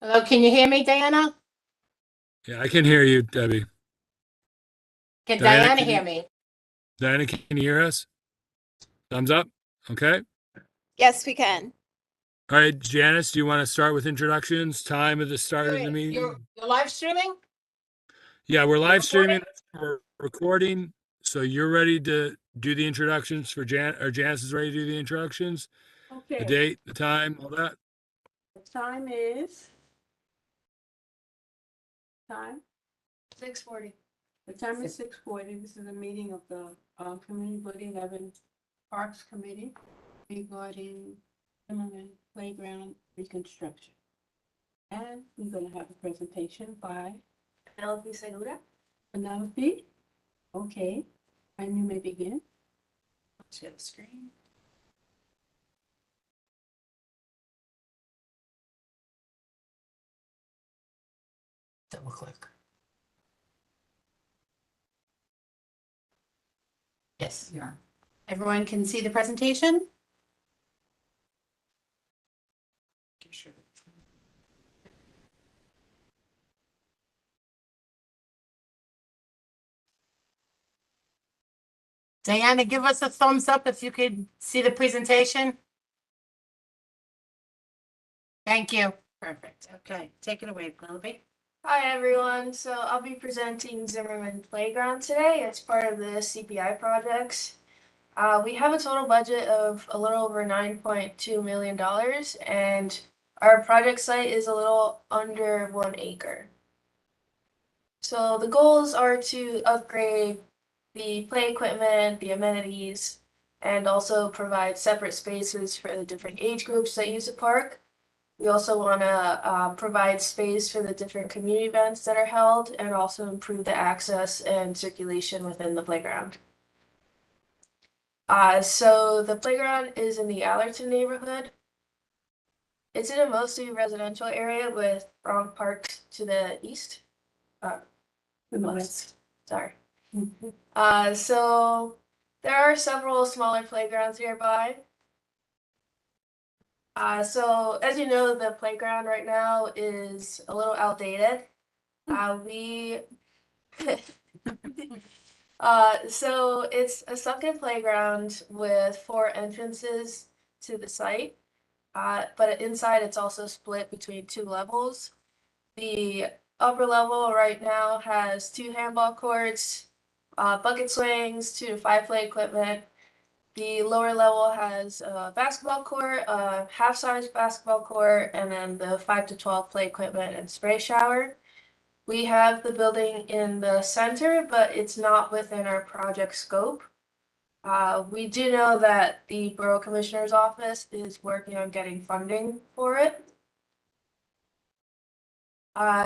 Hello, can you hear me, Diana? Yeah, I can hear you, Debbie. Can Diana, Diana can hear you me? Diana, can you hear us? Thumbs up. Okay. Yes, we can. All right, Janice, do you want to start with introductions? Time of the Wait, start of the wait, you're meeting? you're live streaming? Yeah, we're You're live recording? streaming, we're recording. So you're ready to do the introductions for Janice is ready to do the introductions, the Okay, date, the time, all that. the time is time. 6:40. The time is 6:40. This is a meeting of the Community Good 11 Parks Committee regarding Zimmerman Playground reconstruction. And we're going to have a presentation by Penelope Segura. Penelope. Okay, and you may begin. Share the screen. Double click. Yes, you are. Everyone can see the presentation? Sure. Diana, give us a thumbs up if you could see the presentation. Thank you. Perfect. Okay, take it away, Penelope. Hi everyone, so I'll be presenting Zimmerman Playground today as part of the CPI projects. We have a total budget of a little over $9.2 million and our project site is a little under 1 acre. So the goals are to upgrade the play equipment, the amenities, and also provide separate spaces for the different age groups that use the park. We also want to provide space for the different community events that are held and also improve the access and circulation within the playground. So the playground is in the Allerton neighborhood. It's in a mostly residential area with Bronx Park to the east. In the West. Sorry. Mhm. So there are several smaller playgrounds nearby. So as you know, the playground right now is a little outdated. We so it's a sunken playground with 4 entrances to the site. But inside it's also split between 2 levels. The upper level right now has 2 handball courts, bucket swings, 2 to 5 play equipment. The lower level has a basketball court, a half-size basketball court, and then the 5 to 12 play equipment and spray shower. We have the building in the center, but it's not within our project scope. We do know that the Borough Commissioner's Office is working on getting funding for it.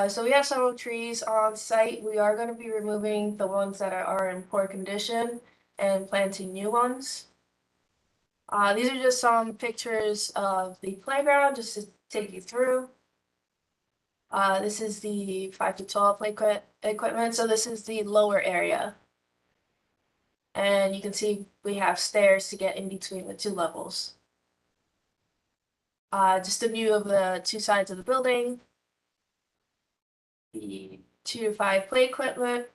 So we have several trees on site. We are going to be removing the ones that are in poor condition and planting new ones. These are just some pictures of the playground, just to take you through. This is the 5 to 12 play equipment, so this is the lower area. And you can see we have stairs to get in between the 2 levels. Just a view of the 2 sides of the building. The 2 to 5 play equipment.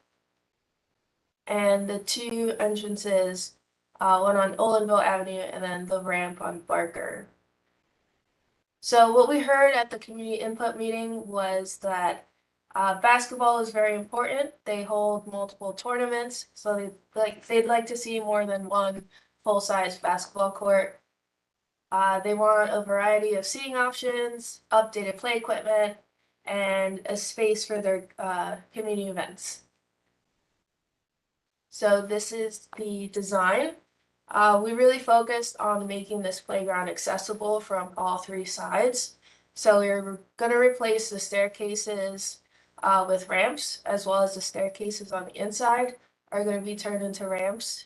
And the 2 entrances, one on Olinville Avenue and then the ramp on Barker. So what we heard at the community input meeting was that basketball is very important. They hold multiple tournaments, so they'd like to see more than one full-size basketball court. They want a variety of seating options, updated play equipment, and a space for their community events. So this is the design. We really focused on making this playground accessible from all 3 sides. So we're going to replace the staircases with ramps, as well as the staircases on the inside are going to be turned into ramps.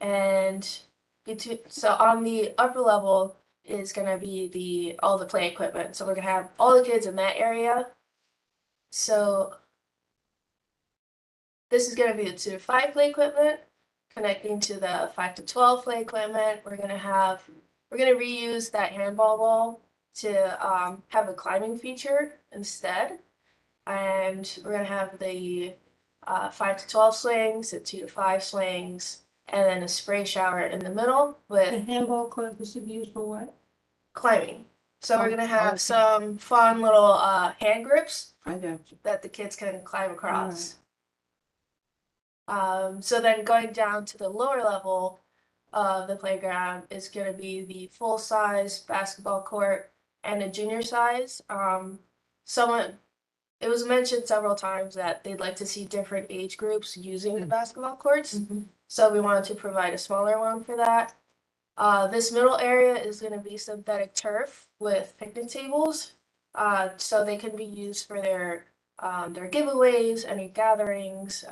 And so on the upper level is going to be all the play equipment. So we're going to have all the kids in that area. So this is going to be the 2 to 5 play equipment connecting to the 5 to 12 play equipment. We're going to reuse that handball wall to have a climbing feature instead. And we're gonna have the 5 to 12 swings, the 2 to 5 swings, and then a spray shower in the middle The with handball court is used for what? climbing. So we're Oh, gonna have okay. some fun little hand grips I got you. that the kids can climb across. So then going down to the lower level of the playground is gonna be the full-size basketball court and a junior size. It was mentioned several times that they'd like to see different age groups using the basketball courts. So we wanted to provide a smaller one for that. This middle area is going to be synthetic turf with picnic tables, so they can be used for their giveaways, any gatherings,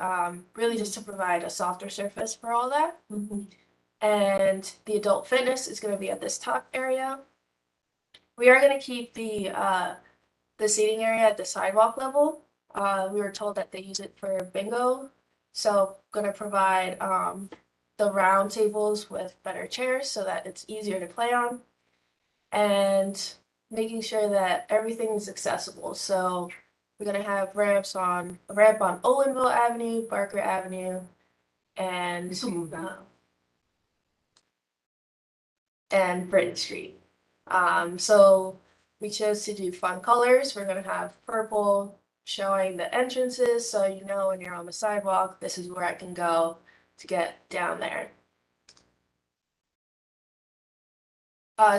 really just to provide a softer surface for all that. And the adult fitness is going to be at this top area. We are going to keep the seating area at the sidewalk level. We were told that they use it for bingo, so going to provide the round tables with better chairs so that it's easier to play on, and making sure that everything is accessible. So we're gonna have a ramp on Olinville Avenue, Barker Avenue, and Britain Street. So we chose to do fun colors. We're gonna have purple showing the entrances, so you know when you're on the sidewalk, this is where I can go to get down there.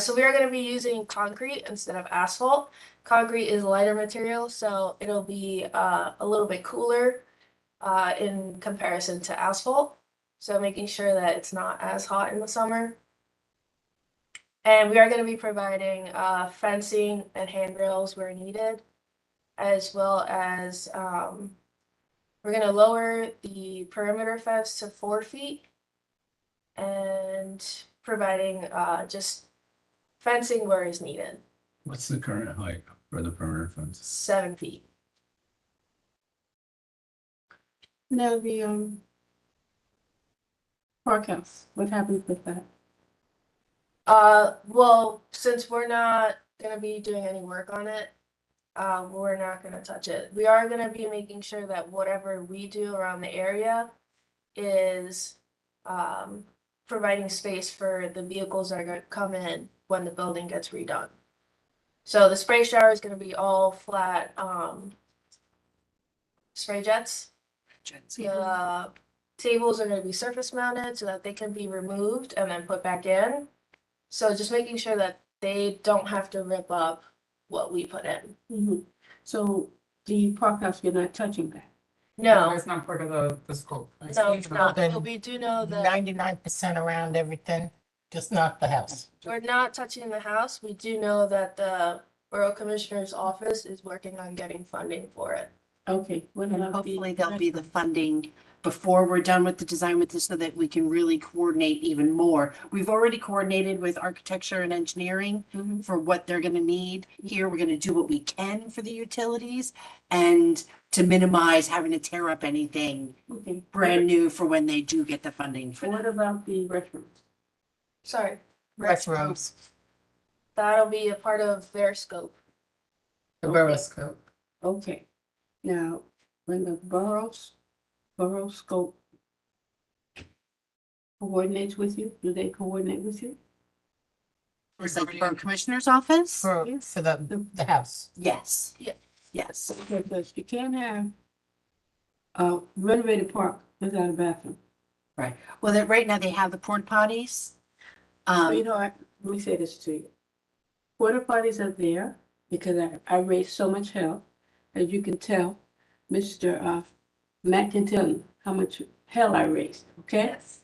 So we are going to be using concrete instead of asphalt. Concrete is a lighter material, so it'll be a little bit cooler in comparison to asphalt. So making sure that it's not as hot in the summer. And we are going to be providing fencing and handrails where needed, as well as we're going to lower the perimeter fence to 4 feet and providing just fencing where is needed, What's the current height for the perimeter fence? 7 feet. Now the park house, what happens with that? Well, since we're not going to be doing any work on it, we're not going to touch it. We are going to be making sure that whatever we do around the area is providing space for the vehicles that are going to come in when the building gets redone. So the spray shower is going to be all flat spray jets. The tables are going to be surface mounted so that they can be removed and then put back in. So just making sure that they don't have to rip up what we put in. So the park house, you're not touching that? No, That's not part of the scope. no, it's not. But we do know that 99% around everything, just not the house. we're not touching the house. We do know that the Borough Commissioner's office is working on getting funding for it. Okay. What And about the hopefully there'll be the funding before we're done with the design with this so that we can really coordinate even more. We've already coordinated with architecture and engineering Mhm. for what they're gonna need. Here, we're gonna do what we can for the utilities and to minimize having to tear up anything Okay. brand new for when they do get the funding for What that. about the restrooms? Sorry, Restrooms, that'll be a part of their scope. the borough scope. Okay. Now, when the borough scope coordinates with you, do they coordinate with you? Is that the borough commissioner's office? For the house. Yes. Yeah. Yes. Because you can't have a renovated park without a bathroom. Well, that right now they have the porta potties. So you know what, let me say this to you. Porta potties are there because I raised so much hell. As you can tell, Mr. Matt can tell you how much hell I raised, okay? Yes.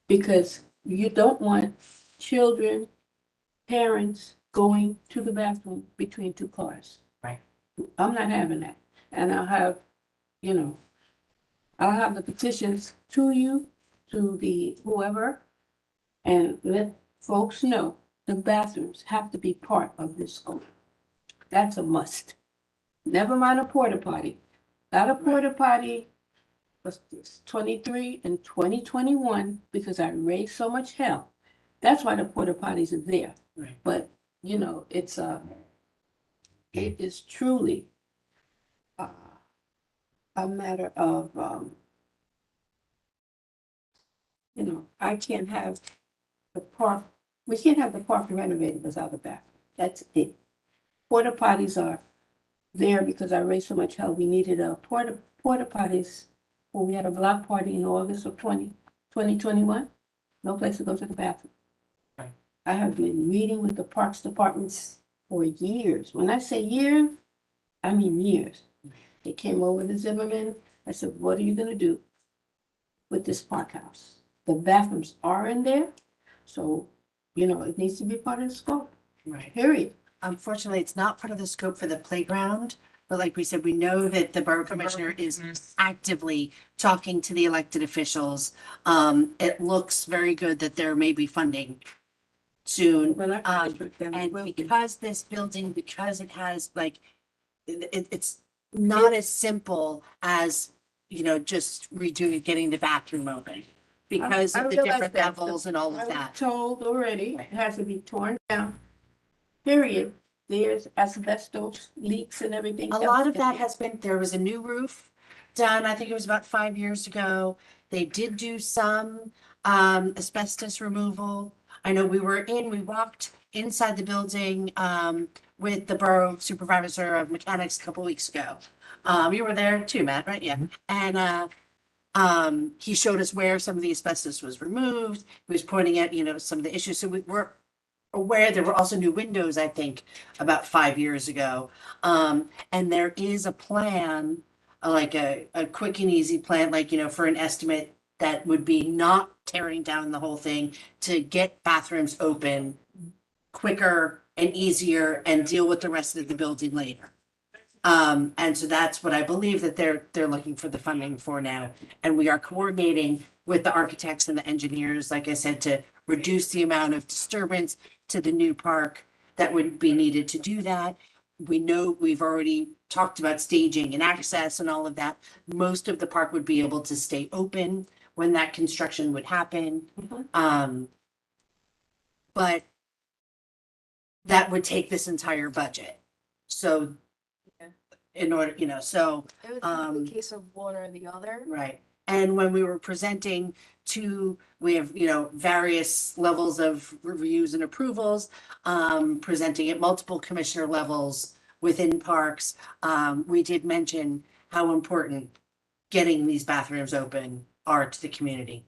Because you don't want children, parents going to the bathroom between 2 cars. Right. I'm not having that. And I'll have, I'll have the petitions to you, to the whoever, and let folks know the bathrooms have to be part of this school. That's a must. Never mind a porta potty. Not a porta potty was 23 and 2021 because I raised so much hell. That's why the porta potties are there. Right. But you know, it is truly a matter of, you know, I can't have the park, we can't have the park renovated without a bath. That's it. Porta potties are there because I raised so much hell. We needed a porta potties when we had a block party in August of 2021. No place to go to the bathroom. Right. I have been meeting with the parks departments for years. When I say years, I mean years. They came over to Zimmerman. I said, what are you gonna do with this park house? The bathrooms are in there, so, you know, it needs to be part of the scope, Right. period. Unfortunately, it's not part of the scope for the playground, but like we said, we know that the borough commissioner is actively talking to the elected officials. It looks very good that there may be funding soon. When I Um, finished with them, And well, because this building, because it has like, it's not as simple as, you know, just redoing, getting the bathroom open. Because I of the realize different that, levels and all I of was that. told already, it has to be torn down, period. There's asbestos leaks and everything. A else lot of in that there. has been, there was a new roof done, I think it was about 5 years ago. They did do some asbestos removal. I know we walked inside the building with the borough supervisor of mechanics a couple weeks ago. You were there too, Matt, right? Yeah. And he showed us where some of the asbestos was removed. He was pointing out, you know, some of the issues. So we were aware there were also new windows, I think, about 5 years ago. And there is a plan, like a quick and easy plan, like, you know, for an estimate that would be not tearing down the whole thing to get bathrooms open quicker and easier and deal with the rest of the building later. And so that's what I believe that they're looking for the funding for now. And we are coordinating with the architects and the engineers, like I said, to reduce the amount of disturbance to the new park that would be needed to do that. We know we've already talked about staging and access and all of that. Most of the park would be able to stay open when that construction would happen. Mhm. But that would take this entire budget. So in order, you know, so, It would be Um, a case of one or the other. right. And when we were presenting we have, you know, various levels of reviews and approvals, presenting at multiple commissioner levels within parks. We did mention how important getting these bathrooms open are to the community.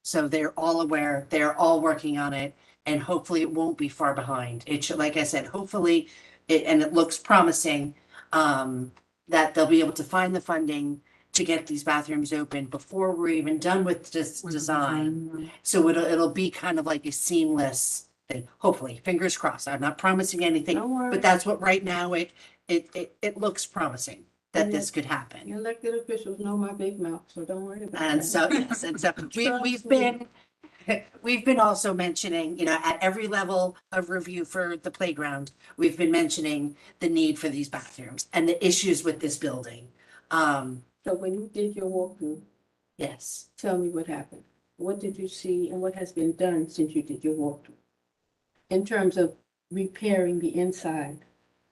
So they're all aware, they're all working on it, and hopefully it won't be far behind. It should, like I said, hopefully and it looks promising, that they'll be able to find the funding to get these bathrooms open before we're even done with this design. So it'll be kind of like a seamless thing, hopefully, fingers crossed. I'm not promising anything, Don't worry. but that's what right now it looks promising that this could happen. The elected officials know my big mouth, so don't worry about that. And so, yes, and so we've been also mentioning, you know, at every level of review for the playground, we've been mentioning the need for these bathrooms and the issues with this building. So when you did your walkthrough, Yes. tell me what happened. What did you see and what has been done since you did your walkthrough? In terms of repairing the inside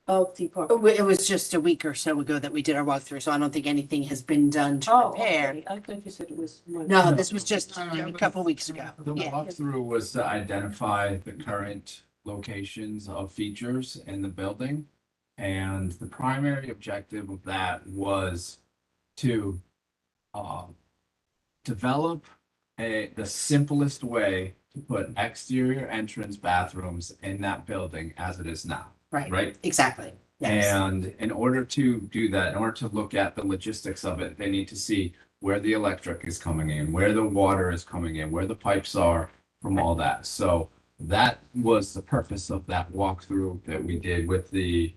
of the park? It was just a week or so ago that we did our walkthrough, so I don't think anything has been done to Oh, repair. okay. I thought you said it was. one- No, this was just a couple weeks ago. The Yeah. walkthrough was to identify the current locations of features in the building. And the primary objective of that was to develop the simplest way to put exterior entrance bathrooms in that building as it is now, Right, right? exactly. Yes. And in order to do that, in order to look at the logistics of it, they need to see where the electric is coming in, where the water is coming in, where the pipes are from all that. So that was the purpose of that walkthrough that we did with the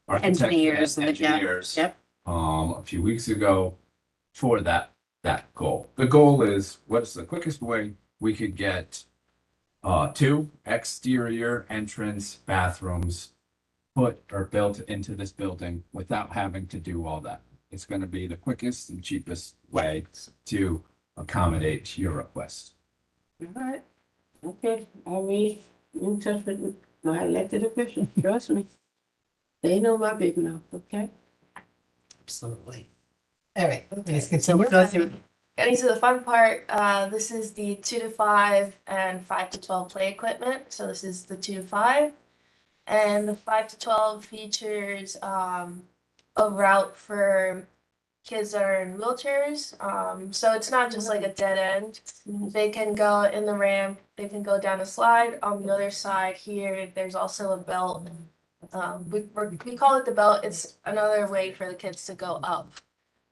architects Engineers and and the, yeah, engineers yep, a few weeks ago for that goal. The goal is what's the quickest way we could get 2 exterior entrance bathrooms put or built into this building without having to do all that. It's going to be the quickest and cheapest way to accommodate your request. All right. Okay, in touch with my elected officials, trust me. They know my big mouth, okay? Absolutely. All right, let's continue. Go through. Getting to the fun part, this is the 2 to 5 and 5 to 12 play equipment. So this is the 2 to 5. And the 5 to 12 features a route for kids that are in wheelchairs. So it's not just like a dead end. They can go in the ramp, they can go down a slide. On the other side here, there's also a belt. We call it the belt. It's another way for the kids to go up.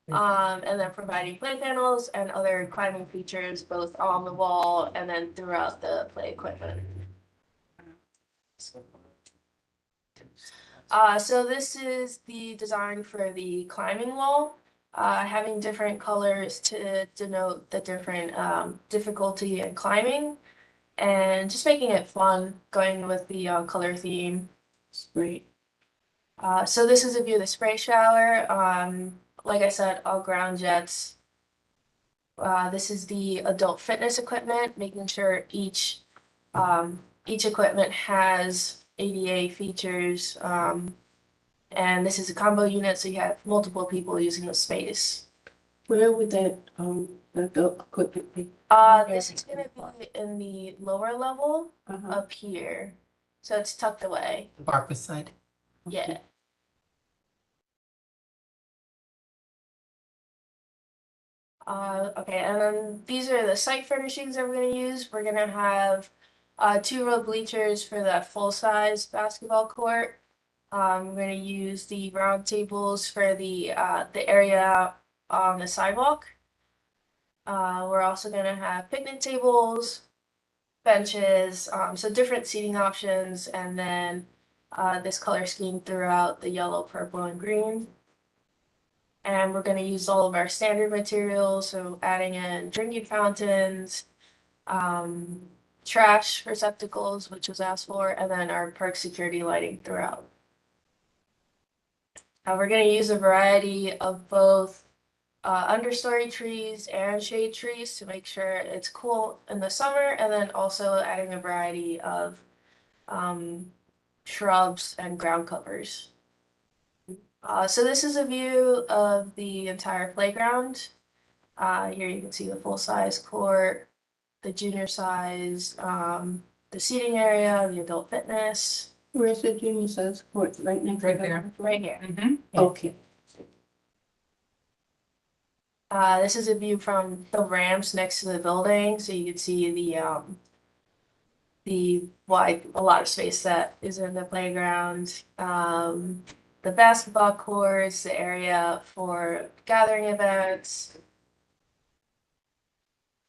And then providing play panels and other climbing features both on the wall and then throughout the play equipment. So this is the design for the climbing wall, having different colors to denote the different difficulty in climbing, and just making it fun, going with the color theme. It's great. So this is a view of the spray shower. Like I said, all ground jets. This is the adult fitness equipment, making sure each equipment has ADA features. And this is a combo unit, so you have multiple people using the space. Where would that, the equipment be? This is gonna be in the lower level Uh-huh. up here. So it's tucked away. Barker side. Yeah. Okay, and then these are the site furnishings that we're gonna use. We're gonna have 2 row bleachers for that full-size basketball court. We're gonna use the round tables for the area on the sidewalk. We're also gonna have picnic tables, benches, so different seating options, and then this color scheme throughout the yellow, purple, and green. And we're gonna use all of our standard materials, so adding in drinking fountains, trash receptacles, which was asked for, and then our park security lighting throughout. We're gonna use a variety of both understory trees and shade trees to make sure it's cool in the summer, and then also adding a variety of shrubs and ground covers. So this is a view of the entire playground. Here you can see the full-size court, the junior size, the seating area, the adult fitness. Where's the junior size court? Right next to Right the- there. Right here. Okay. This is a view from the ramps next to the building, so you can see the wide, a lot of space that is in the playground. The basketball courts, the area for gathering events.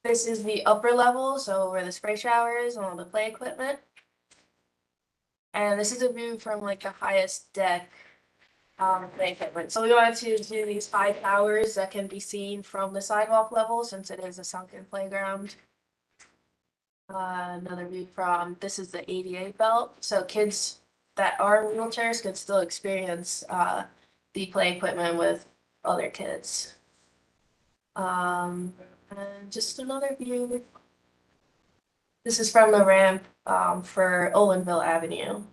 This is the upper level, so where the spray shower is and all the play equipment. And this is a view from like the highest deck play equipment. So we wanted to do these 5 towers that can be seen from the sidewalk level since it is a sunken playground. Another view from, this is the ADA belt, so kids that are in wheelchairs can still experience the play equipment with other kids. And just another view. This is from the ramp for Olinville Avenue.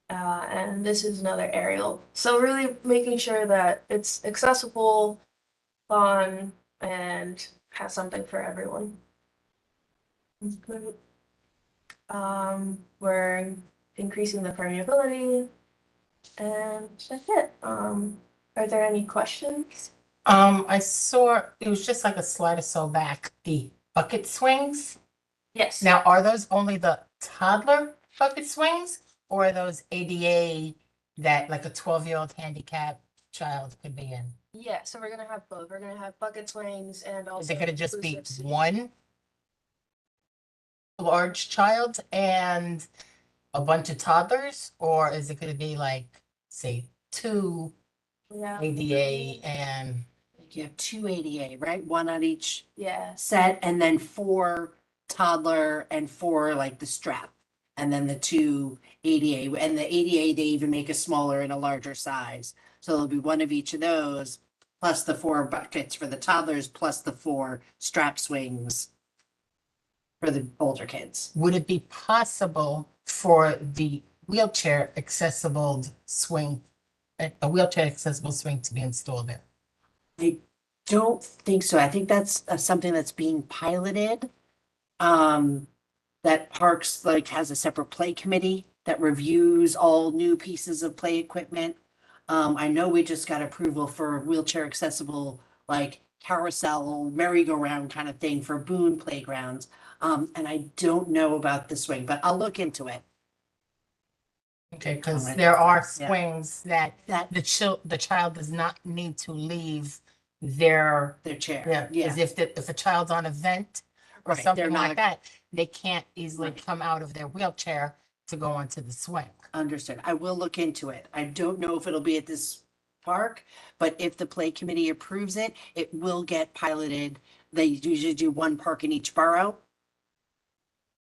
And this is another aerial. So really making sure that it's accessible, fun, and has something for everyone. We're increasing the permeability, and that's it. Are there any questions? I saw, it was just like a slide or so back, the bucket swings. Yes. Now, are those only the toddler bucket swings? Or are those ADA that like a 12-year-old handicapped child could be in? Yeah, so we're gonna have both. We're gonna have bucket swings and also. Is it gonna just be inclusive seating. one large child and a bunch of toddlers? Or is it gonna be like, say, 2 Yeah. ADA and You have 2 ADA, right? 1 on each Yeah. set, and then 4 toddler and 4 like the strap. And then the 2 ADA, and the ADA, they even make a smaller and a larger size. So there'll be 1 of each of those, plus the 4 buckets for the toddlers, plus the 4 strap swings for the older kids. Would it be possible for the wheelchair accessible swing, a wheelchair accessible swing to be installed there? I don't think so. I think that's something that's being piloted. That Parks like has a separate play committee that reviews all new pieces of play equipment. I know we just got approval for wheelchair accessible, like carousel, merry-go-round kind of thing for Boone Playgrounds. And I don't know about the swing, but I'll look into it. Okay, because Alright. there are Yeah. swings that That the child does not need to leave their, their chair. yeah, Yeah, as if a child's on a vent or right. They're something like not that, they can't easily Right. come out of their wheelchair to go onto the swing. understood. I will look into it. I don't know if it'll be at this park, but if the play committee approves it, it will get piloted. They usually do one park in each borough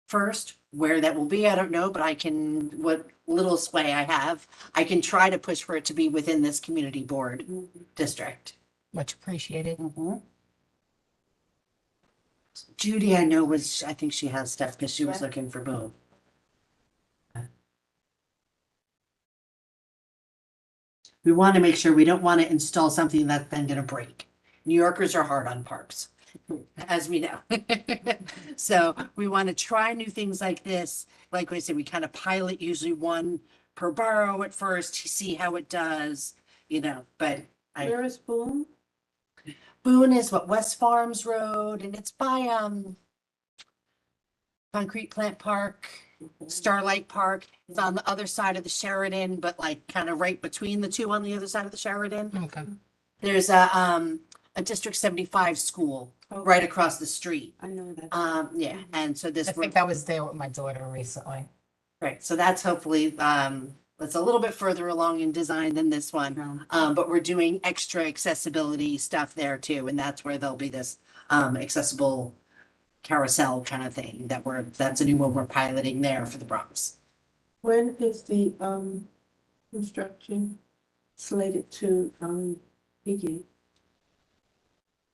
first. Where that will be, I don't know, but I can, what little sway I have, I can try to push for it to be within this community board district. Much appreciated. Mhm. Judy, I know I think she has stuff because she was Yeah. looking for Boone. We want to make sure we don't want to install something that's then going to break. New Yorkers are hard on parks, as we know. So we want to try new things like this. Like I said, we kind of pilot usually one per borough at first to see how it does, but Where is Boone? Boone is West Farms Road, and it's by Concrete Plant Park, Starlight Park. It's on the other side of the Sheridan, but like kind of right between the two on the other side of the Sheridan. Okay. There's a District 75 school right Okay, across the street. I know that. Yeah, and so this I think I was there with my daughter recently. right, so that's hopefully it's a little bit further along in design than this one. But we're doing extra accessibility stuff there too, and that's where there'll be this accessible carousel kind of thing that's a new one we're piloting there for the Bronx. When is the construction slated to begin?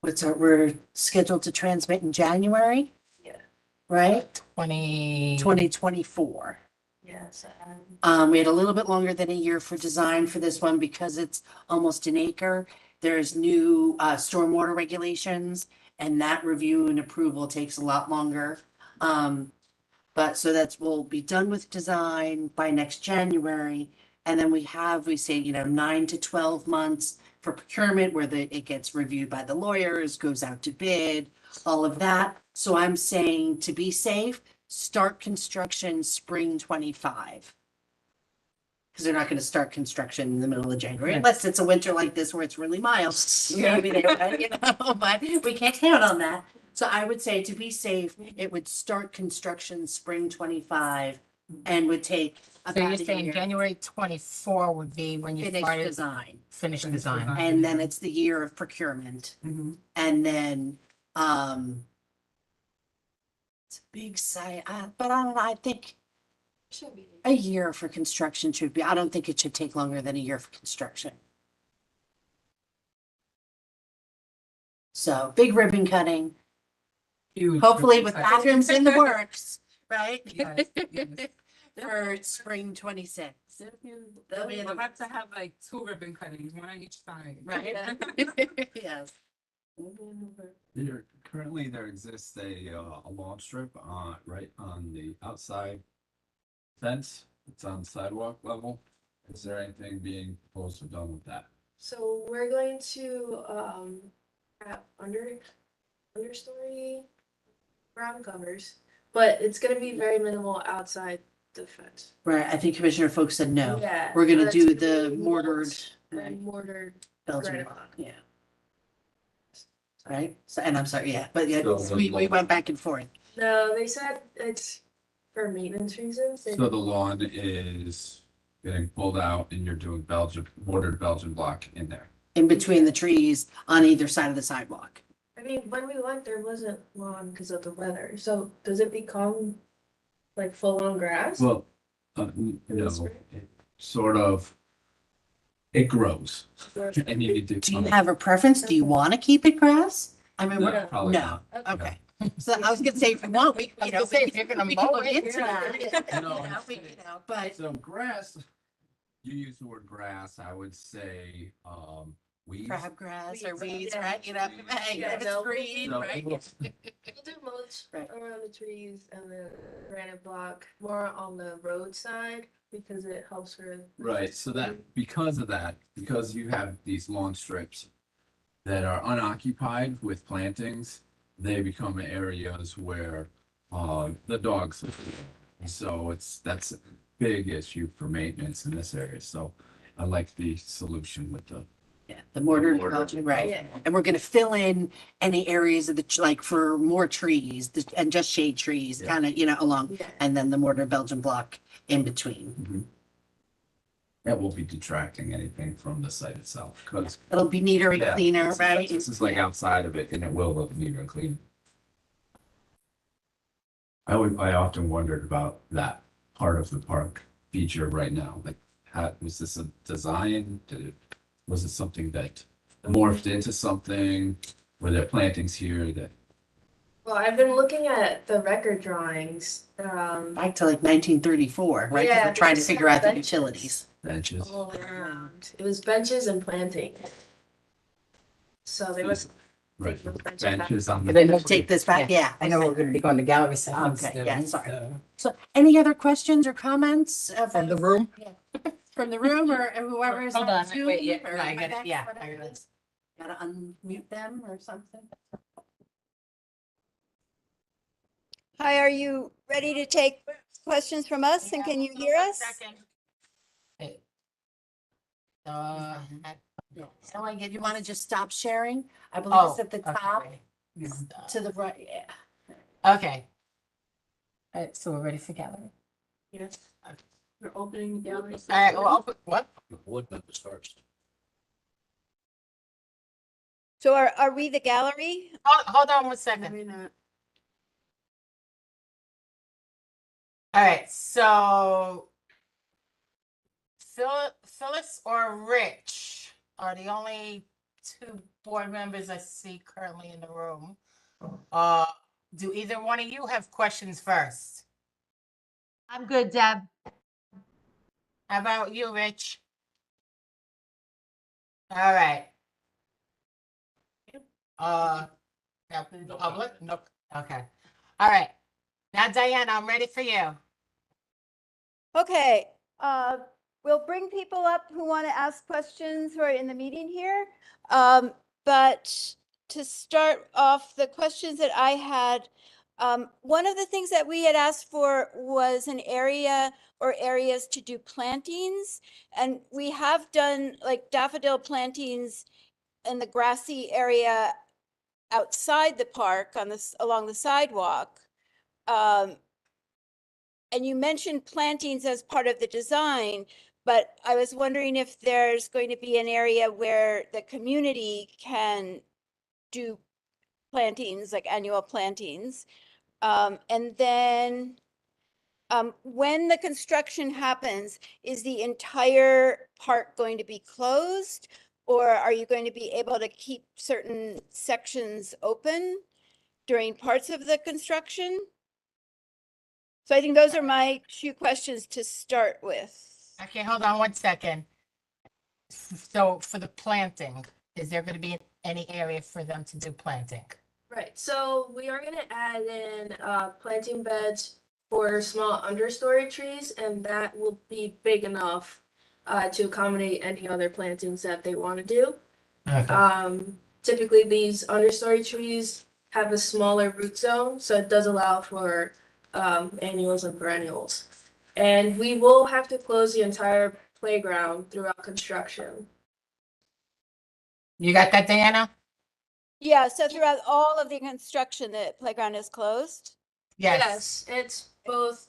We're scheduled to transmit in January? Yeah. Right? 20. 2024. Yes. We had a little bit longer than a year for design for this one because it's almost an acre. There's new stormwater regulations, and that review and approval takes a lot longer. But so we'll be done with design by next January. And then we say, 9 to 12 months for procurement where it gets reviewed by the lawyers, goes out to bid, all of that. So I'm saying to be safe, start construction spring 25. Because they're not going to start construction in the middle of January unless it's a winter like this where it's really mild. Maybe they would, but we can't count on that. So I would say to be safe, it would start construction spring 25 and would take So you're about a saying year. January 24 would be when you Finish started design. finish design? And then it's the year of procurement. And then, it's a big site, but I don't know, I think Should be. a year for construction should be, I don't think it should take longer than a year for construction. So big ribbon cutting, hopefully with bathrooms in the works, right? Yes, yes. For spring 26. That'll be in We'll the- have to have like 2 ribbon cuttings, one on each side. Right? Yes. Currently, there exists a lawn strip right on the outside fence. It's on sidewalk level. Is there anything being proposed or done with that? So we're going to have understory ground covers, but it's gonna be very minimal outside the fence. Right, I think Commissioner Folks said no. Yeah. We're gonna that's do gonna the be mortared, mulch right, and mortared Belgian granite block, block. yeah. Right, so, and I'm sorry, yeah, but yeah, So we the- went back and forth. No, they said it's for maintenance reasons. They So the lawn is getting pulled out and you're doing mortared Belgian block in there. In between the trees on either side of the sidewalk. I mean, when we went, there wasn't lawn because of the weather. So does it become like full on grass? Well, in the no, spring? it sort of, it grows Or- and you need to. Do you have a preference? Do you want to keep it grass? I mean, No, we're, probably no, not. okay. So I was gonna say, if we want, we, I you was know, gonna say, we if you're can gonna we can mow look it, into yeah. that. You know, But So grass, you use the word grass, I would say, weeds. crabgrass or Weeds, weeds, yeah. right? You know, hey, Yeah, if no, it's green, So right? we'll- We'll do mulch Right. around the trees and the granite block more on the road side because it helps with. Right, so that, because of that, because you have these long strips that are unoccupied with plantings, they become areas where, the dogs. So that's a big issue for maintenance in this area, so I like the solution with the. Yeah, the mortar, Mortar. right? Yeah. And we're gonna fill in any areas of the, like for more trees and just shade trees, Yeah. kind of, you know, along, Yeah. and then the mortar Belgian block in between. That won't be detracting anything from the site itself, because. It'll be neater and Yeah, cleaner, this is- right? This is like outside of it, and it will look neat and clean. I often wondered about that part of the park feature right now, like, how, was this a design? Was it something that morphed into something? Were there plantings here that, Well, I've been looking at the record drawings. Back to like 1934, right? 'Cause Yeah, we're trying to there's figure out the benches. utilities. benches? all around. It was benches and planting. So there was. Right, benches benches on But then the. we'll Take this back, yeah. I know we're gonna be going to gallery sessions. Okay, yeah, soon, sorry. so- So any other questions or comments From the room? from the room or whoever is Hold on on, Zoom? wait, yeah, or no, I got WebEx, it, yeah, whatever I got it it. is? Gotta unmute them or something? Hi, are you ready to take questions from us and can you hear us? Hey. Yeah. So I get, you want to just stop sharing? I believe Oh, it's at the top okay. to the right, yeah. Okay. All right, so we're ready for gallery. Yes. We're opening the gallery. All right, well, what? The board members first. So are we the gallery? Hold on one second. Maybe not. All right, so Phyllis or Rich are the only two board members I see currently in the room. Do either one of you have questions first? I'm good, Deb. How about you, Rich? All right. Now, No public? comment. Nope. Okay. All right. Now, Diana, I'm ready for you. Okay, we'll bring people up who want to ask questions who are in the meeting here. But to start off, the questions that I had, one of the things that we had asked for was an area or areas to do plantings. And we have done like daffodil plantings in the grassy area outside the park on this, along the sidewalk. And you mentioned plantings as part of the design, but I was wondering if there's going to be an area where the community can do plantings, like annual plantings. And then when the construction happens, is the entire park going to be closed? Or are you going to be able to keep certain sections open during parts of the construction? So I think those are my two questions to start with. Okay, hold on one second. So for the planting, is there going to be any area for them to do planting? Right, so we are gonna add in planting beds for small understory trees, and that will be big enough to accommodate any other plantings that they want to do. Typically, these understory trees have a smaller root zone, so it does allow for annuals and perennials. And we will have to close the entire playground throughout construction. You got that, Diana? Yeah, so throughout all of the construction, the playground is closed? Yes. It's both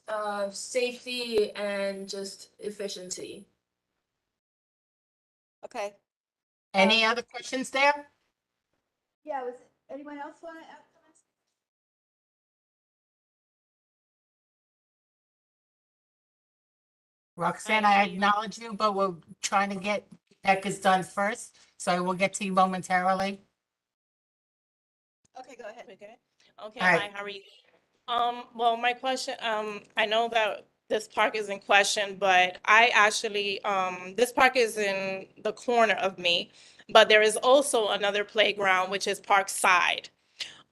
safety and just efficiency. Okay. Any other questions there? Yeah, was anyone else want to ask? Roxanne, I acknowledge you, but we're trying to get Becca's done first, so I will get to you momentarily. Okay, go ahead. Okay, Hi. hi, how are you? Well, my question, I know that this park is in question, but I actually, this park is in the corner of me, but there is also another playground, which is Parkside.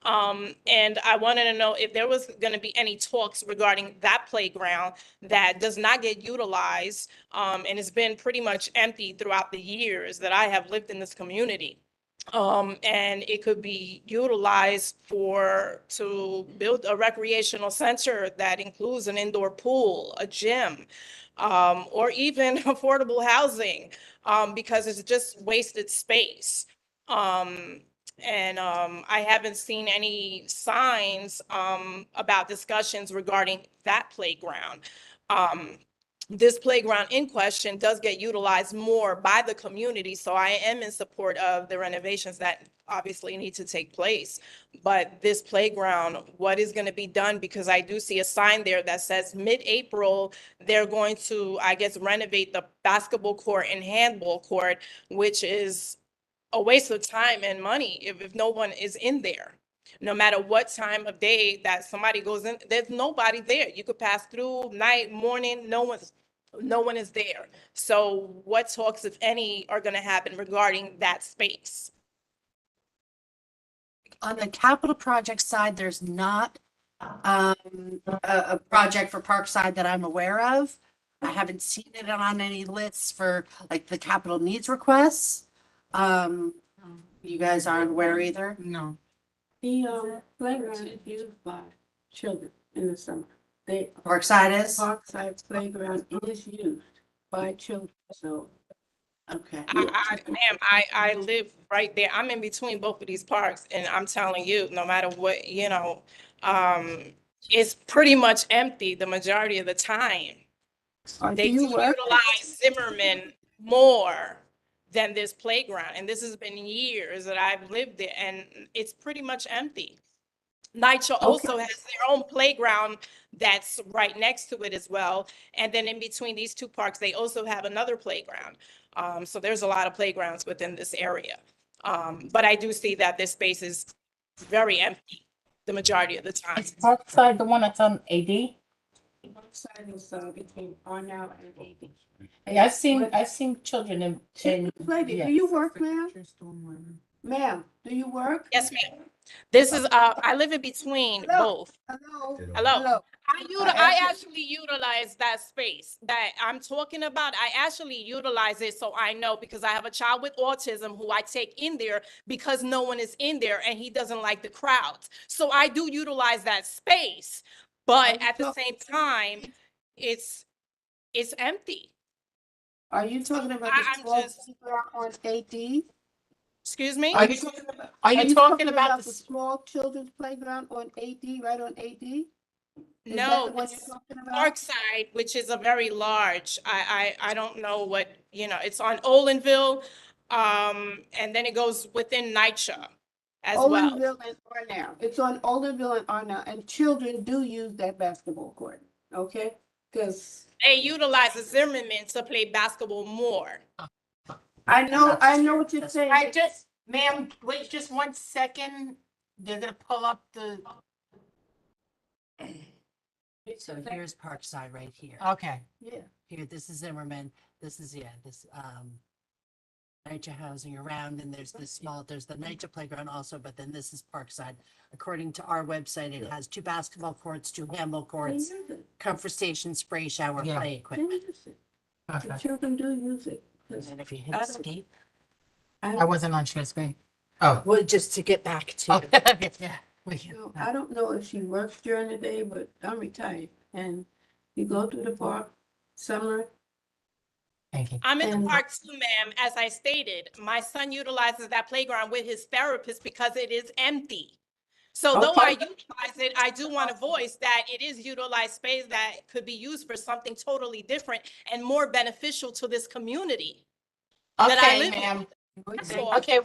And I wanted to know if there was gonna be any talks regarding that playground that does not get utilized, and it's been pretty much empty throughout the years that I have lived in this community. And it could be utilized to build a recreational center that includes an indoor pool, a gym, or even affordable housing, because it's just wasted space. I haven't seen any signs, about discussions regarding that playground. Um, this playground in question does get utilized more by the community, so I am in support of the renovations that obviously need to take place. But this playground, what is going to be done? Because I do see a sign there that says mid-April, they're going to, I guess, renovate the basketball court and handball court, which is a waste of time and money if no one is in there. No matter what time of day that somebody goes in, there's nobody there. You could pass through night, morning, no one is there. So what talks, if any, are gonna happen regarding that space? On the capital project side, there's not a project for Parkside that I'm aware of. I haven't seen it on any lists for like the capital needs requests. You guys aren't aware either? No. The playground is used by children in the summer. Parkside is? Parkside playground is used by children, so. Okay. Ma'am, I live right there. I'm in between both of these parks, and I'm telling you, no matter what, it's pretty much empty the majority of the time. Do They do you work? utilize Zimmerman more than this playground, and this has been years that I've lived there, and it's pretty much empty. NYCHA also has their own playground that's right next to it as well, and then in between these two parks, they also have another playground. So there's a lot of playgrounds within this area. But I do see that this space is very empty the majority of the time. Is Parkside the one that's on AD? Parkside is between Arnold and AD. Yeah, I've seen children in, Lady, yeah. do you work, ma'am? Ma'am, do you work? Yes, ma'am. This is, I live in between Hello? both. Hello? Hello. I actually utilize that space that I'm talking about. I actually utilize it so I know, because I have a child with autism who I take in there because no one is in there and he doesn't like the crowds. So I do utilize that space, but at the same time, it's empty. Are you talking about I'm the small just- playground on AD? Excuse me? Are you talking about the the, small children's playground on AD, right on AD? Is that No, the one it's you're talking about? Parkside, which is a very large, I don't know what, it's on Olinville. And then it goes within NYCHA as well. Olinville and Arnold. It's on Olinville and Arnold, and children do use that basketball court, okay? Because They utilize the Zimmerman to play basketball more. I know what you're saying. ma'am, wait just 1 second. They're gonna pull up the, So here's Parkside right here. okay. Yeah. Here, this is Zimmerman. This is, NYCHA housing around, and there's there's the NYCHA playground also, but then this is Parkside. According to our website, it has 2 basketball courts, 2 handball They courts, use it. comfort station, spray shower, Yeah. play They equipment. use it. The Okay. children do use it. And then if you hit I don't- escape, I wasn't on share screen. Oh. well, just to get back to. Oh, yeah. So, I don't know if she works during the day, but I'm retired, and you go to the park summer. Thank you. I'm in the And- park too, ma'am. As I stated, my son utilizes that playground with his therapist because it is empty. So though I utilize it, I do want to voice that it is utilized space that could be used for something totally different and more beneficial to this community. that I Okay, live in. ma'am. That's all. Okay,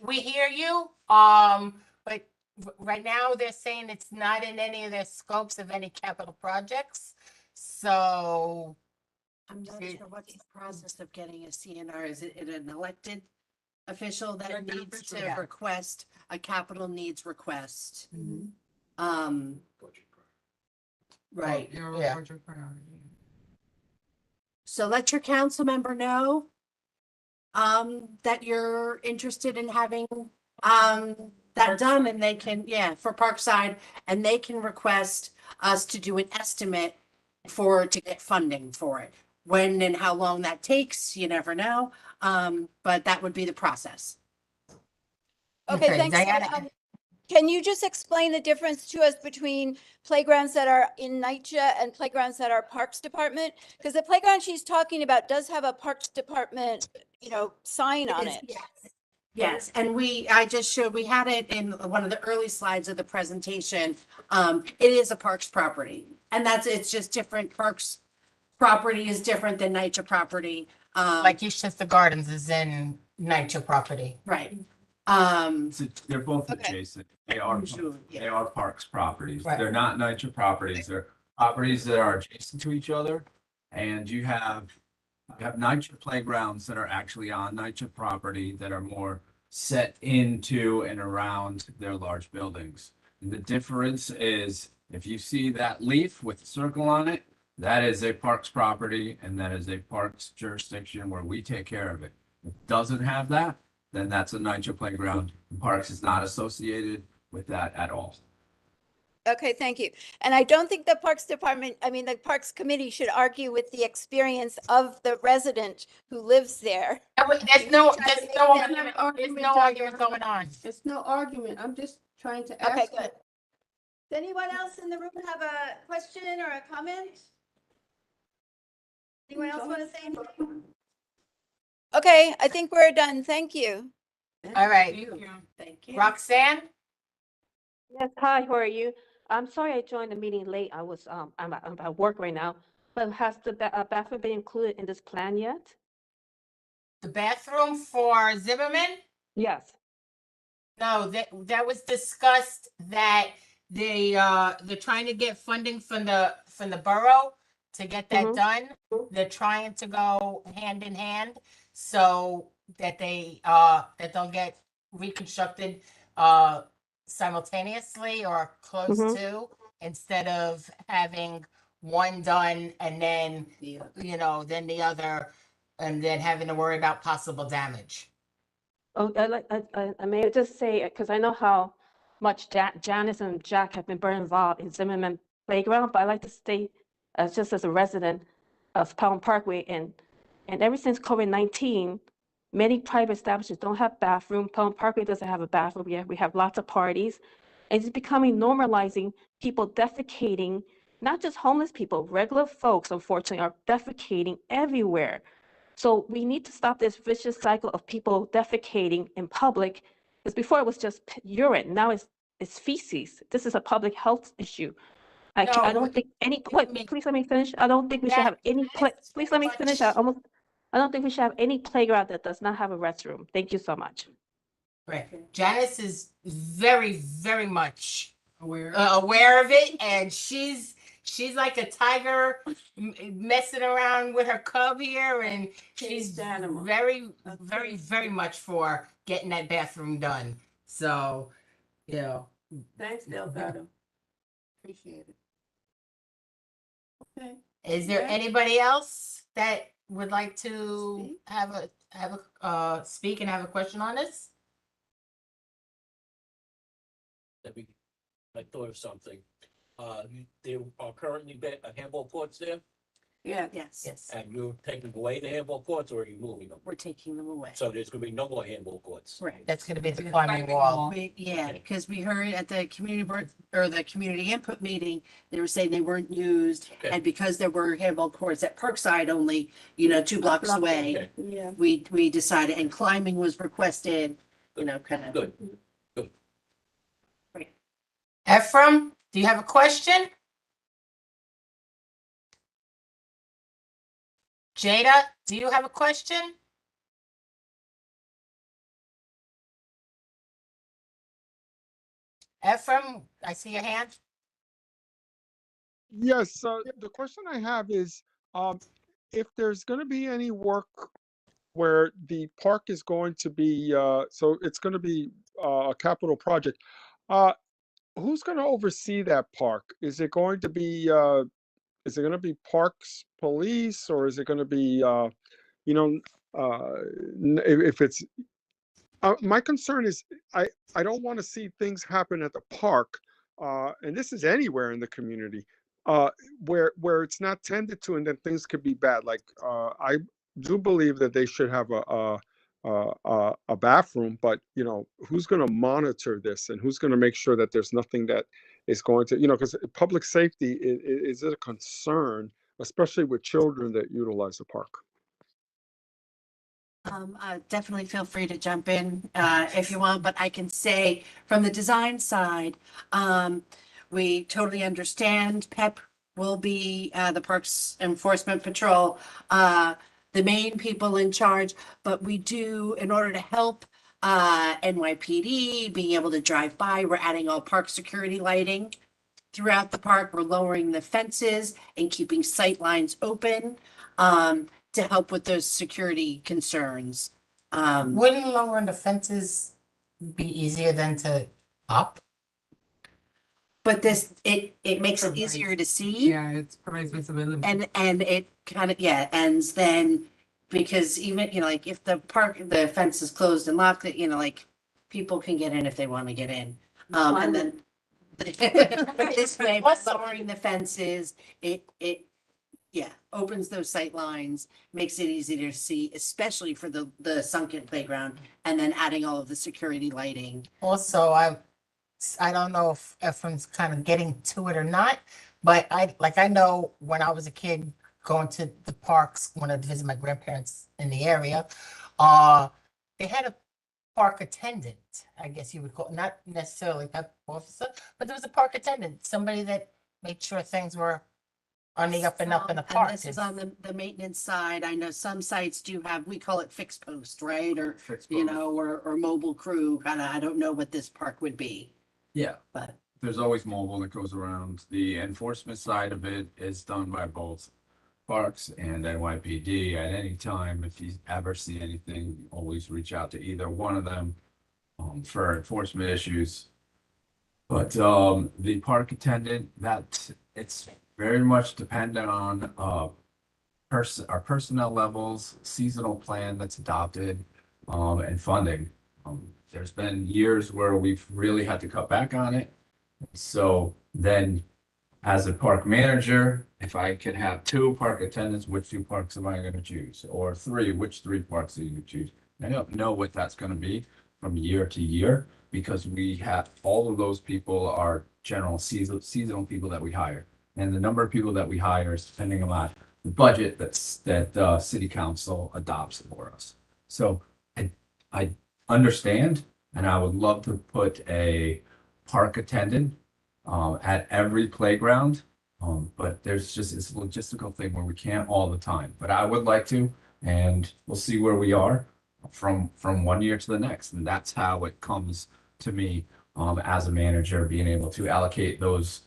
we hear you, but right now they're saying it's not in any of their scopes of any capital projects. So, I'm not See- sure what's the process of getting a CNR. Is it an elected official that Elected needs official, to yeah. request a capital needs request? Right, Your yeah. budget priority. so let your council member know that you're interested in having that done, and they can, yeah, for Parkside, and they can request us to do an estimate to get funding for it. When and how long that takes, you never know, but that would be the process. Okay, Okay, thanks. So, Diana. can you just explain the difference to us between playgrounds that are in NYCHA and playgrounds that are Parks Department? Because the playground she's talking about does have a Parks Department, sign on it. Yes, and I just showed, we had it in one of the early slides of the presentation. It is a Parks property, and it's just different. Parks property is different than NYCHA property. Like Eastchester Gardens is in NYCHA property. Right. They're both Okay. adjacent. They are parks properties. Right. They're not NYCHA properties. They're properties that are adjacent to each other. And you have NYCHA playgrounds that are actually on NYCHA property that are more set into and around their large buildings. And the difference is, if you see that leaf with a circle on it, that is a parks property, and that is a parks jurisdiction where we take care of it. If it doesn't have that, then that's a NYCHA playground. Parks is not associated with that at all. Okay, thank you. And I don't think the Parks Department, the Parks Committee should argue with the experience of the resident who lives there. There's no argument going on. It's no argument. I'm just trying to Okay, ask. good. Does anyone else in the room have a question or a comment? Anyone else want to say anything? Okay, I think we're done. Thank you. All right, Thank you. Thank you. Roxanne? Yes, hi, how are you? I'm sorry I joined the meeting late. I'm at work right now. But has the bathroom been included in this plan yet? The bathroom for Zimmerman? Yes. No, that was discussed that they're trying to get funding from the borough to get that done. They're trying to go hand in hand so that that they'll get reconstructed simultaneously or close to, instead of having one done and then then the other, and then having to worry about possible damage. Oh, I may just say, because I know how much Janice and Jack have been very involved in Zimmerman Playground, but I like to state, just as a resident of Pelham Parkway, and ever since COVID-19, many private establishments don't have bathroom. Pelham Parkway doesn't have a bathroom yet. We have lots of parties. And it's becoming normalizing people defecating, not just homeless people, regular folks, unfortunately, are defecating everywhere. So we need to stop this vicious cycle of people defecating in public, because before it was just urine. Now it's feces. This is a public health issue. I don't think please let me finish. I don't think we should have any please let me finish. I don't think we should have any playground that does not have a restroom. Thank you so much. Right. Janice is very, very much Aware. Aware of it, and she's like a tiger messing around with her cub here, and she's very, very, very much for getting that bathroom done. So, Thanks, Delgado. Appreciate it. Okay. is there anybody else that would like to speak and have a question on this? I thought of something. There are currently handball courts there, Yeah. Yes. and you're taking away the handball courts, or are you moving them? We're taking them away. So there's gonna be no more handball courts. Right. That's going to be the climbing wall. Because we heard at the community board or the community input meeting, they were saying they weren't used. Okay. And because there were handball courts at Parkside only, 2 blocks away, Okay. Yeah. we decided, and climbing was requested, kind of. Good. Ephraim, do you have a question? Jada, do you have a question? Ephraim, I see your hand. Yes, the question I have is, if there's going to be any work where the park is going to be, so it's going to be a capital project, who's gonna oversee that park? Is it going to be, is it gonna be Parks Police, or is it gonna be, you know, if it's, my concern is I don't want to see things happen at the park, and this is anywhere in the community, where it's not tended to, and then things could be bad. Like, I do believe that they should have a bathroom, but who's going to monitor this, and who's going to make sure that there's nothing that is going to, because public safety is a concern, especially with children that utilize the park. Definitely feel free to jump in if you want, but I can say from the design side, we totally understand PEP will be the Parks Enforcement Patrol, the main people in charge, but we do, in order to help NYPD being able to drive by, we're adding all park security lighting throughout the park. We're lowering the fences and keeping sight lines open. To help with those security concerns. Wouldn't lowering the fences be easier than to up? But this, it makes it easier to see. Yeah, it's provides visibility. And it kind of, ends then, because even, like if the fence is closed and locked, like people can get in if they want to get in. And then this way, by lowering the fences, it opens those sight lines, makes it easier to see, especially for the sunken playground, and then adding all of the security lighting. Also, I don't know if everyone's kind of getting to it or not, but I know when I was a kid going to the parks when I visit my grandparents in the area, they had a park attendant, I guess you would call, not necessarily a officer, but there was a park attendant, somebody that made sure things were on the up and up in the park. And this is on the maintenance side. I know some sites do have, we call it fixed post, right? Or, or mobile crew, kind of, I don't know what this park would be. Yeah, but there's always mobile that goes around. The enforcement side of it is done by both Parks and NYPD. At any time, if you ever see anything, always reach out to either one of them for enforcement issues. But the park attendant, it's very much dependent on our personnel levels, seasonal plan that's adopted, and funding. There's been years where we've really had to cut back on it. So then, as a park manager, if I could have 2 park attendants, which 2 parks am I going to choose? Or 3, which 3 parks are you going to choose? I don't know what that's going to be from year to year, because we have all of those people are general seasonal people that we hire. And the number of people that we hire is depending on the budget that city council adopts for us. So I understand, and I would love to put a park attendant at every playground, but there's just this logistical thing where we can't all the time. But I would like to, and we'll see where we are from one year to the next, and that's how it comes to me as a manager, being able to allocate those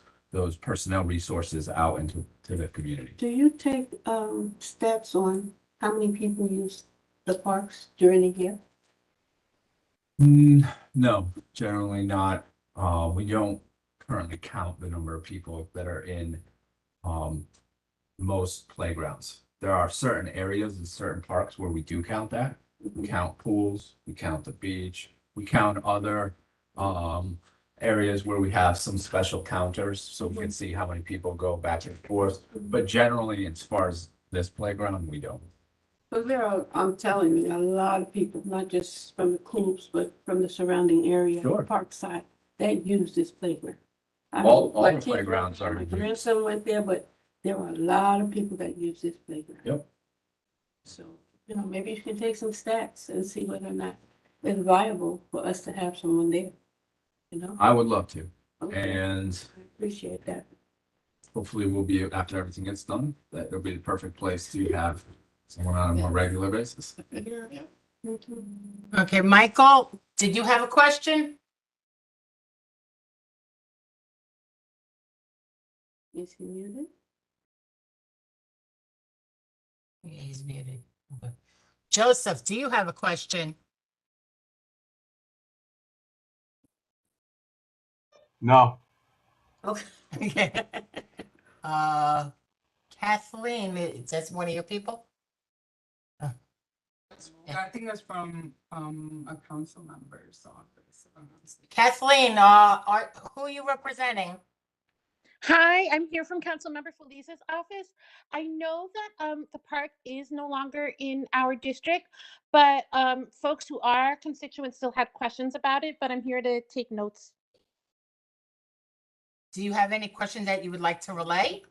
personnel resources out into the community. Do you take stats on how many people use the parks during the year? No, generally not. We don't currently count the number of people that are in most playgrounds. There are certain areas in certain parks where we do count that. We count pools, we count the beach, we count other areas where we have some special counters so we can see how many people go back and forth. But generally, as far as this playground, we don't. But there are, I'm telling you, a lot of people, not just from the clubs, but from the surrounding area, Sure. Parkside, that use this playground. All My the kids playgrounds are My used. grandson went there, but there are a lot of people that use this playground. Yep. So, maybe you can take some stats and see whether or not it's viable for us to have someone there. I would love to. Okay. And I appreciate that. hopefully we'll be, after everything gets done, that it'll be the perfect place to have someone on a more regular basis. Okay, Michael, did you have a question? Is he muted? Yeah, he's muted. Okay. Joseph, do you have a question? No. Okay. Kathleen, that's one of your people? I think that's from a council member's office. Kathleen, who are you representing? Hi, I'm here from Councilmember Felisa's office. I know that the park is no longer in our district, but folks who are constituents still have questions about it, but I'm here to take notes. Do you have any questions that you would like to relay?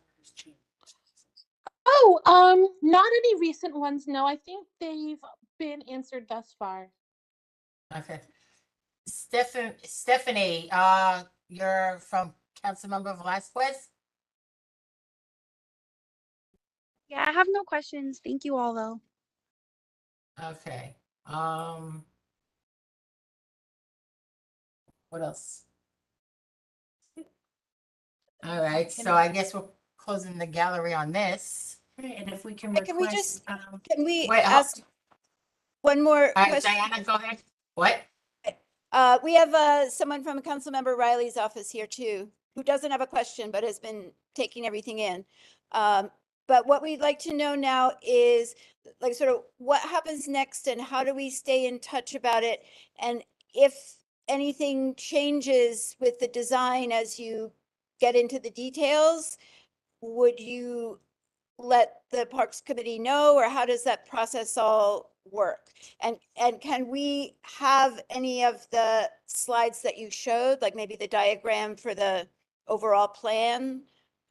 Oh, not any recent ones. No, I think they've been answered thus far. Okay. Stephanie, you're from Councilmember Velasquez? Yeah, I have no questions. Thank you all though. Okay. What else? All right, so I guess we're closing the gallery on this. Right, and if we can Can we request, Can we Wait, ask one more All right, question? Diana, go ahead. What? We have someone from Councilmember Riley's office here too, who doesn't have a question, but has been taking everything in. But what we'd like to know now is like sort of what happens next and how do we stay in touch about it? And if anything changes with the design as you get into the details, would you let the Parks Committee know, or how does that process all work? And can we have any of the slides that you showed, like maybe the diagram for the overall plan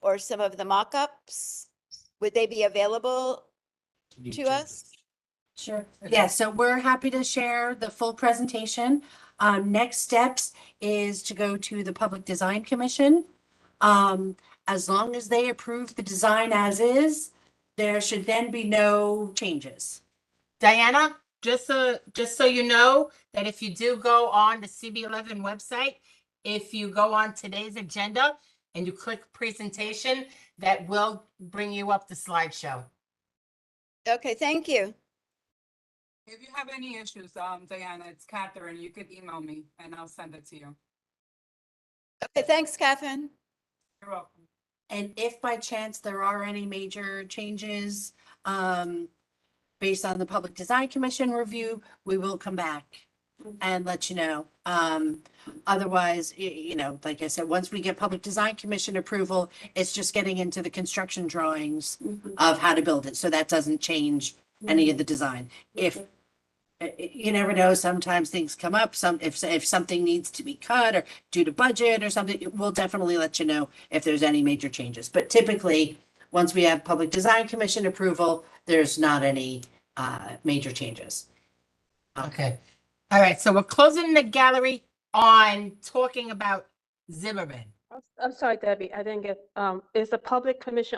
or some of the mock-ups? Would they be available to us? sure. Yeah, so we're happy to share the full presentation. Next steps is to go to the Public Design Commission. As long as they approve the design as is, there should then be no changes. Diana, just so you know, that if you do go on the CB11 website, if you go on today's agenda and you click presentation, that will bring you up the slideshow. Okay, thank you. If you have any issues, Diana, it's Catherine. You could email me and I'll send it to you. Okay, thanks, Catherine. You're welcome. And if by chance there are any major changes, based on the Public Design Commission review, we will come back and let you know. Otherwise, you know, like I said, once we get Public Design Commission approval, it's just getting into the construction drawings of how to build it. So that doesn't change any of the design. If you never know, sometimes things come up, if something needs to be cut or due to budget or something, we'll definitely let you know if there's any major changes. But typically, once we have Public Design Commission approval, there's not any major changes. Okay. All right, so we're closing the gallery on talking about Zimmerman. I'm sorry, Debbie, I didn't get, is the public commission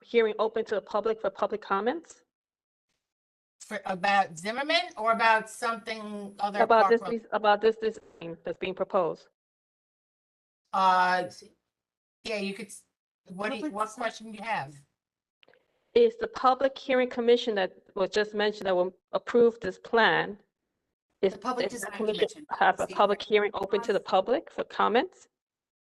hearing open to the public for public comments? About Zimmerman or about something other? About Park this, Road? about this design that's being proposed? Yeah, you could, what question do you have? Is the public hearing commission that was just mentioned that will approve this plan? Is The Public is the Design commission Commission. have a public hearing open to the public for comments?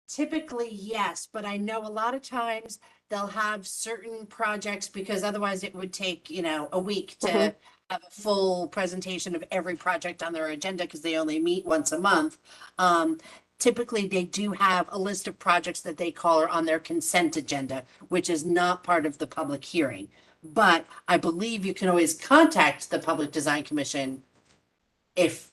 Typically, yes, but I know a lot of times they'll have certain projects because otherwise it would take, you know, a week to have a full presentation of every project on their agenda because they only meet once a month. Typically, they do have a list of projects that they call are on their consent agenda, which is not part of the public hearing. But I believe you can always contact the Public Design Commission if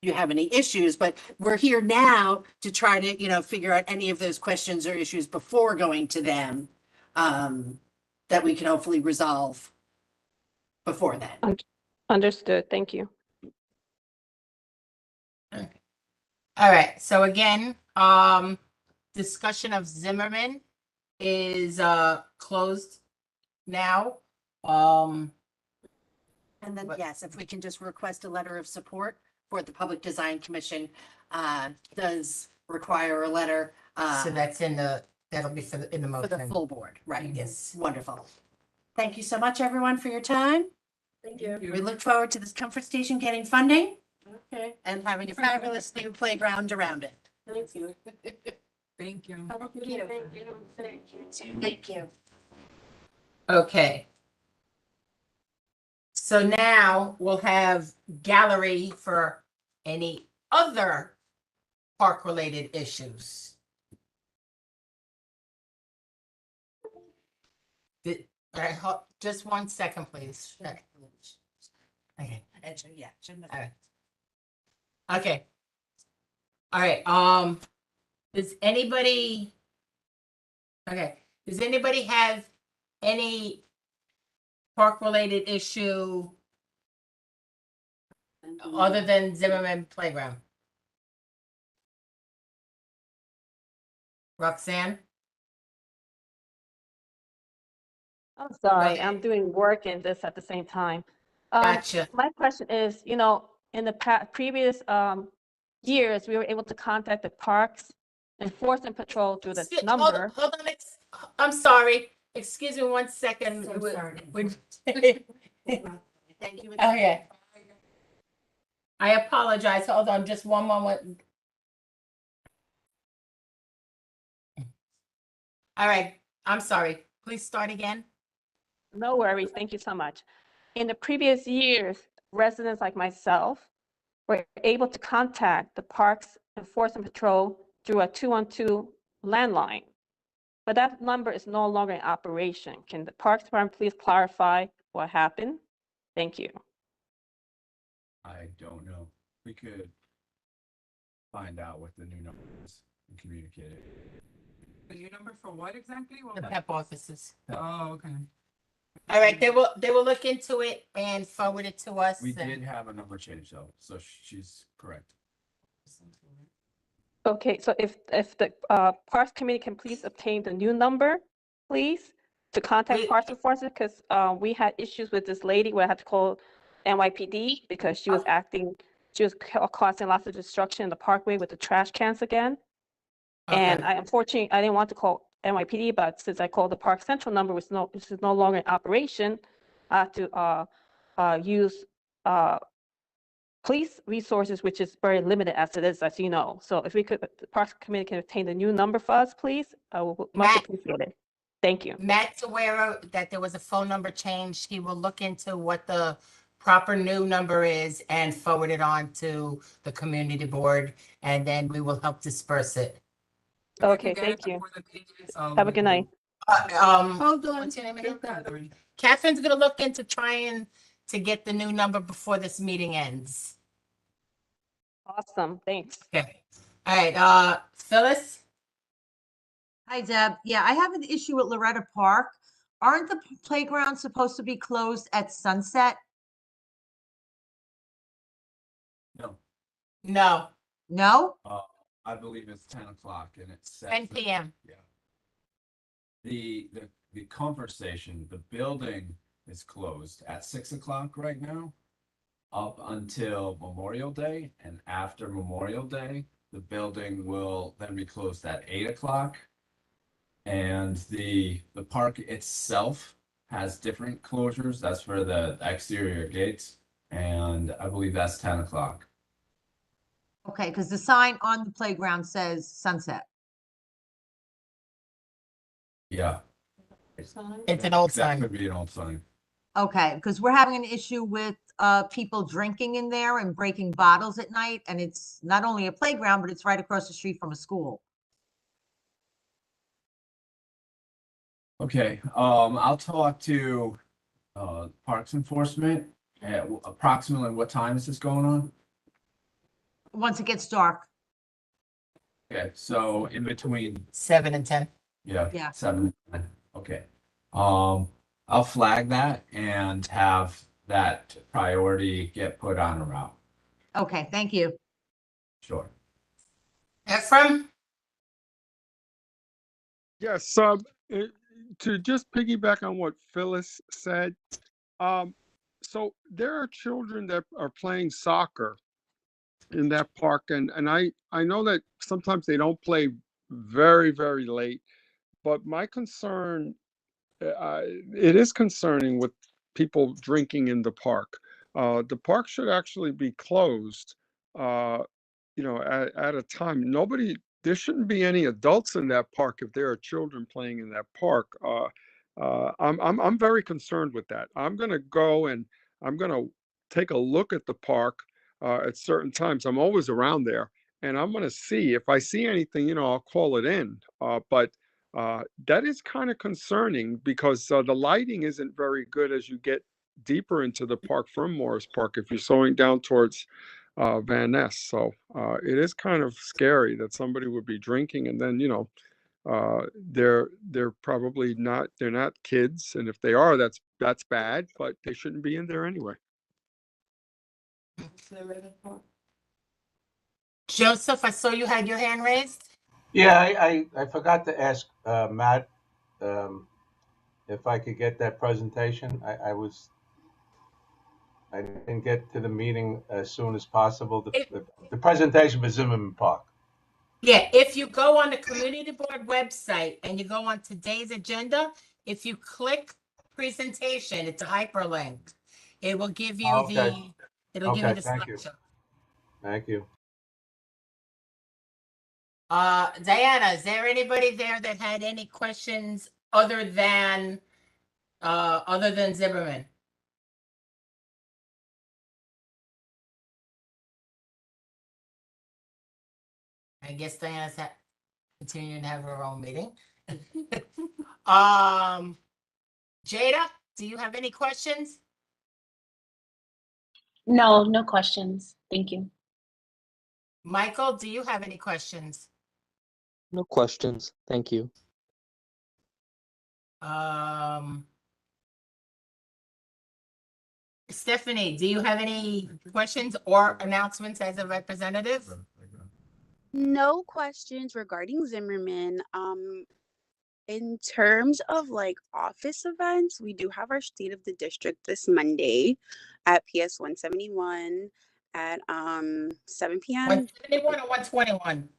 you have any issues, but we're here now to try to, you know, figure out any of those questions or issues before going to them, that we can hopefully resolve before then. Understood, thank you. All right, so again, discussion of Zimmerman is closed now. And then, yes, if we can just request a letter of support for the Public Design Commission, does require a letter. So that's in the, that'll be for the, in the For the motion. full board, right? Yes. Wonderful. Thank you so much, everyone, for your time. Thank you. We look forward to this Comfort Station getting funding. Okay. And having a fabulous new playground around it. Thank you. Thank you. Thank you. Okay. So now we'll have gallery for any other park-related issues. Just 1 second, please. Okay. All right. Okay. All right, does anybody have any park-related issue other than Zimmerman Playground? Roxanne? I'm sorry, Okay. I'm doing work and this at the same time. Gotcha. My question is, you know, in the previous years, we were able to contact the Parks Enforcement Patrol through the number. Hold on, I'm sorry. Excuse me 1 second. So sorry. Thank you. Okay. I apologize. Hold on just one moment. All right, I'm sorry. Please start again. No worries, thank you so much. In the previous years, residents like myself were able to contact the Parks Enforcement Patrol through a 212 landline. But that number is no longer in operation. Can the Parks Department please clarify what happened? Thank you. I don't know. We could find out what the new number is and communicate it. The new number for what exactly? What The was- PEP offices. Oh, okay. All right, they will look into it and forward it to us. We and- did have a number change though, so she's correct. Okay, so if the Parks Committee can please obtain the new number, please, to contact We- Parks Enforcement, because we had issues with this lady where I had to call NYPD because she was causing lots of destruction in the parkway with the trash cans again. And Okay. unfortunately, I didn't want to call NYPD, but since I called the Park Central number, which is no longer in operation, I have to use police resources, which is very limited as it is, as you know. So if we could, the Parks Committee can obtain the new number for us, please, I will much Matt- appreciate it. Thank you. Matt's aware that there was a phone number change. He will look into what the proper new number is and forward it on to the community board, and then we will help disperse it. If we Okay, can get it thank you. before the meeting is, I'll Have a let good you know. night. Hold on. What's your name again? Catherine. Catherine's gonna look into trying to get the new number before this meeting ends. Awesome, thanks. Okay. All right, Phyllis? Hi, Deb. Yeah, I have an issue at Loretta Park. Aren't the playgrounds supposed to be closed at sunset? No, No, No? I believe it's 10 o'clock and it's set 10 for- PM. Yeah. The conversation, the building is closed at 6 o'clock right now, up until Memorial Day, and after Memorial Day, the building will then be closed at 8 o'clock. And the park itself has different closures. That's for the exterior gates, and I believe that's 10 o'clock. Okay, because the sign on the playground says sunset. Yeah, It's an old that sign. could be an old sign. Okay, because we're having an issue with people drinking in there and breaking bottles at night, and it's not only a playground, but it's right across the street from a school. Okay, I'll talk to Parks Enforcement. Approximately what time is this going on? Once it gets dark. Okay, so in between, 7 and 10. yeah, Yeah. 7 and 10. Okay. I'll flag that and have that priority get put on a route. Okay, thank you. Sure. Ephraim? Yes, to just piggyback on what Phyllis said, so there are children that are playing soccer in that park, and I know that sometimes they don't play very, very late, but my concern, it is concerning with people drinking in the park. The park should actually be closed you know, at a time. Nobody, there shouldn't be any adults in that park if there are children playing in that park. I'm very concerned with that. I'm gonna go and I'm gonna take a look at the park at certain times. I'm always around there, and I'm gonna see if I see anything. You know, I'll call it in. But that is kind of concerning because the lighting isn't very good as you get deeper into the park from Morris Park. If you're slowing down towards Van Ness. So it is kind of scary that somebody would be drinking and then, you know, they're probably not, they're not kids. And if they are, that's bad, but they shouldn't be in there anyway. Joseph, I saw you had your hand raised. Yeah, I forgot to ask Matt if I could get that presentation. I didn't get to the meeting as soon as possible. The presentation for Zimmerman Park. Yeah, if you go on the community board website and you go on today's agenda, if you click presentation, it's a hyperlink. It will give you Okay. it'll give you Okay, the thank you. slideshow. Thank you. Diana, is there anybody there that had any questions other than Zimmerman? I guess Diana's continuing to have her own meeting. Jada, do you have any questions? No, no questions. Thank you. Michael, do you have any questions? No questions. Thank you. Stephanie, do you have any questions or announcements as a representative? No questions regarding Zimmerman. In terms of like office events, we do have our State of the District this Monday at PS 171 at 7 p.m. 171 or 121?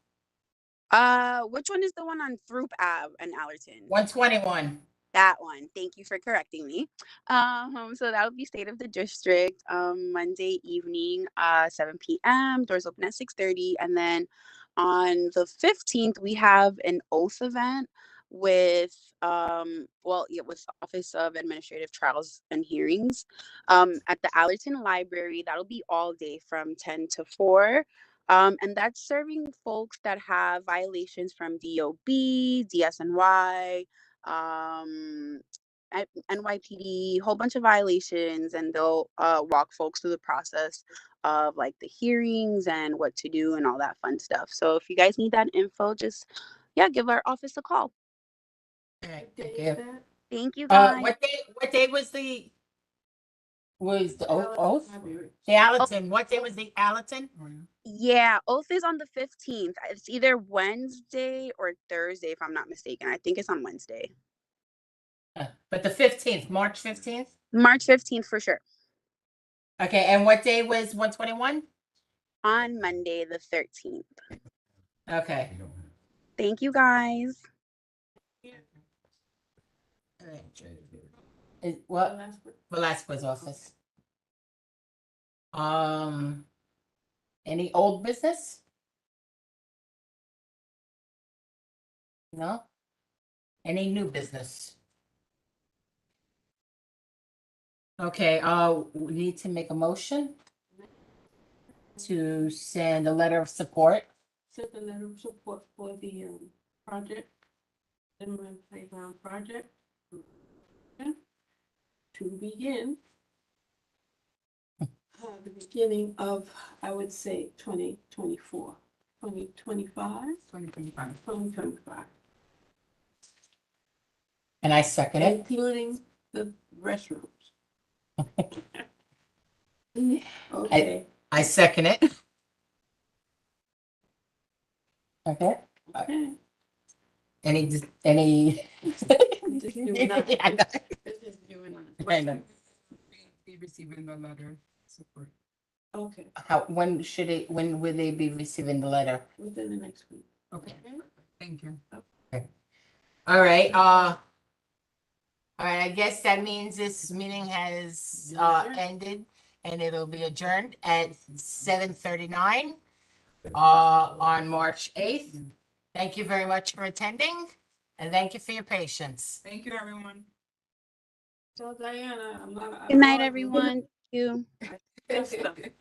Which one is the one on Throop Ave and Allerton? 121. That one. Thank you for correcting me. So that would be State of the District, Monday evening, 7 p.m. Doors open at 6:30. And then on the 15th, we have an oath event with with Office of Administrative Trials and Hearings at the Allerton Library. That'll be all day from 10 to 4. And that's serving folks that have violations from DOB, DSNY, NYPD, whole bunch of violations, and they'll walk folks through the process of like the hearings and what to do and all that fun stuff. So if you guys need that info, just give our office a call. All right, thank you. Thank you, guys. What day was the oath? The Allerton. What day was the Allerton? Yeah, oath is on the 15th. It's either Wednesday or Thursday, if I'm not mistaken. I think it's on Wednesday. But the 15th, March 15th? March 15th for sure. Okay, and what day was 121? On Monday, the 13th. Okay. Thank you, guys. What? Velasquez office. Any old business? No? Any new business? Okay, we need to make a motion to send a letter of support. Send a letter of support for the project, Zimmerman Playground project. To begin the beginning of, I would say, 2024, 2025. And I second it. Including the restrooms. Okay. I second it. Okay. Okay. Any? Just doing that. I know. Just doing that. I know. Be receiving the letter support. Okay, When will they be receiving the letter? within the next week. Okay. Thank you. All right, all right, I guess that means this meeting has ended and it'll be adjourned at 7:39. on March 8th. Thank you very much for attending, and thank you for your patience. Thank you, everyone. So Diana, I'm not. Good night, everyone. Thank you. Thank you.